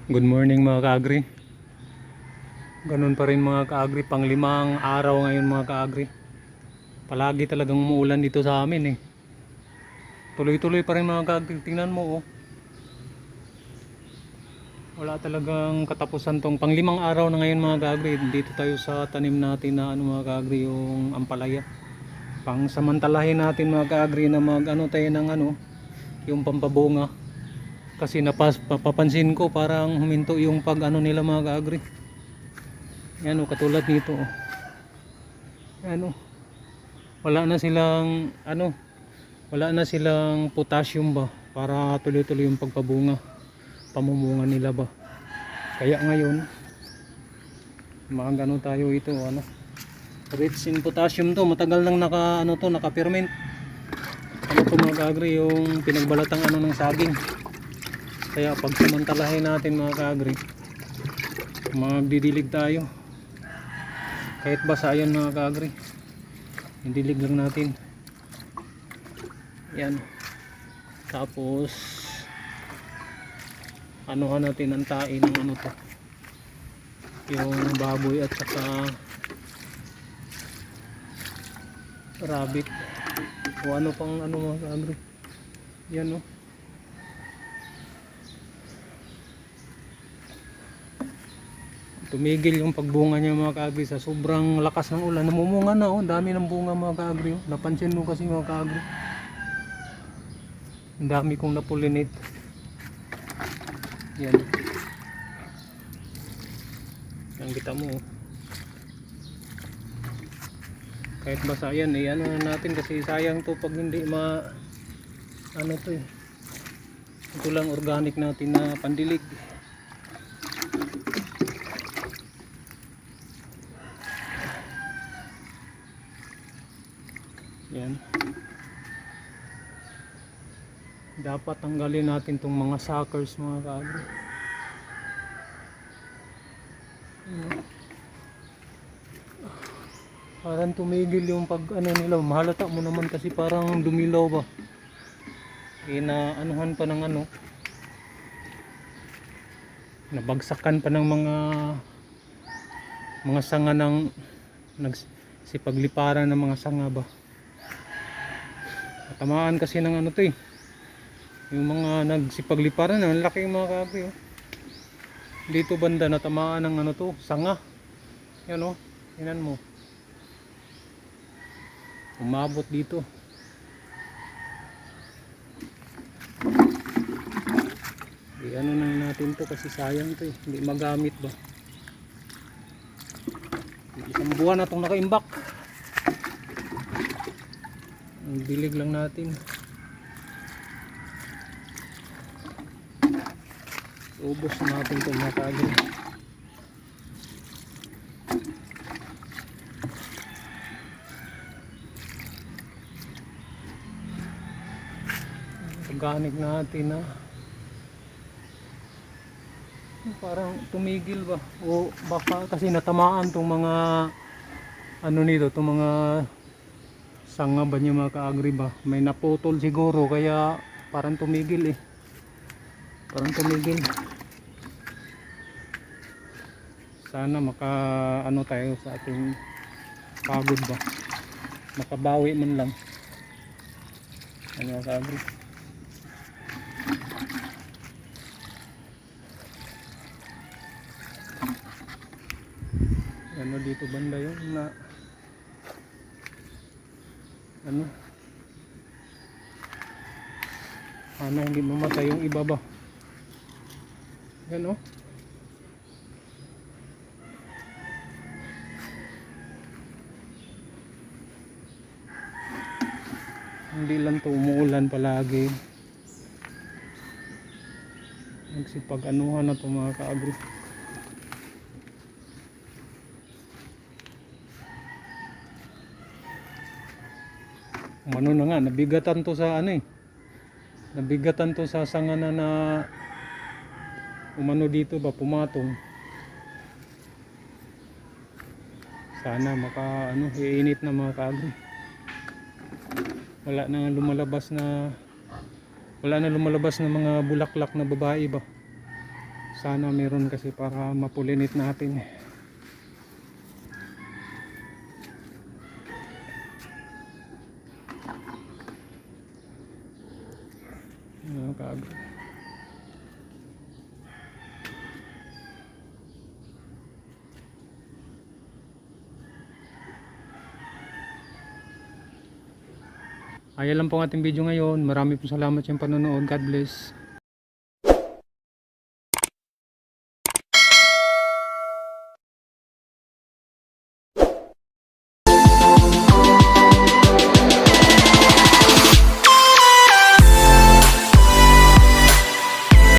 Good morning mga kaagri. Ganun pa rin mga kaagri, pang limang araw ngayon mga kaagri. Palagi talagang umuulan dito sa amin eh. Tuloy-tuloy pa rin mga kaagri, tingnan mo oh. Wala talagang katapusan tong pang limang araw na ngayon mga kaagri. Dito tayo sa tanim natin na mga kaagri, yung ampalaya. Pang samantalahin natin mga kaagri na tayo ng yung pampabunga. Kasi papansin ko parang huminto yung nila mga kaagri. Yan katulad nito oh. Yan wala na silang wala na silang potassium ba para tuloy-tuloy yung pagpabunga, pamumunga nila ba. Kaya ngayon tayo ito rich in potassium to, matagal nang naka-ferment. Mga kaagri, yung pinagbalatang ng saging. Kaya pagsamantalahin natin mga kaagri, magdidilig tayo kahit basa yan mga kaagri, didilig lang natin yan. Tapos natin ang tae ng to, yung baboy at saka rabbit o pang mga kaagri. Yan tumigil yung pagbunga niya mga kaagri sa sobrang lakas ng ulan. Namumunga na dami ng bunga mga kaagri napansin mo kasi mga kaagri, ang dami kong napulinate. Yan ang kita mo kahit basa yan natin kasi sayang to pag hindi ito lang organic natin na pandilig. Yan, dapat tanggalin natin tong mga suckers mga kaagri. Parang tumigil yung nila, mahalata mo naman kasi parang dumilaw ba, inaanuhan pa ng nabagsakan pa ng mga sanga ng nagsipagliparan ng mga sanga ba. Tamaan kasi ng yung mga nagsipagliparan, ang laki yung mga kaagri dito banda, natamaan ng sanga. Yan tingnan mo, umabot dito. Na natin to kasi sayang to hindi magamit ba. Isang buwan na itong nakaimbak, dilig lang natin. Ubos natin ito mga kaagri. Organic natin parang tumigil ba o baka kasi natamaan tong mga nito, tong mga sanga ba niya mga kaagri ba, may naputol siguro kaya parang tumigil parang tumigil. Sana maka tayo sa ating pagod ba, makabawi man lang mga kaagri. Dito banda yun na hindi mamatay yung iba ba. Yan hindi lang to umuulan palagi, nagsipag-anuhan na to mga kaagri. Na nga, nabigatan to sa nabigatan to sa sanga na dito ba, pumatong. Sana maka iinit na mga kaagri. Wala na lumalabas na mga bulaklak na babae ba. Sana meron kasi para mapulinit natin. Mga kaagri. Ayan lang po ang ating video ngayon. Marami pong salamat sa panonood. God bless.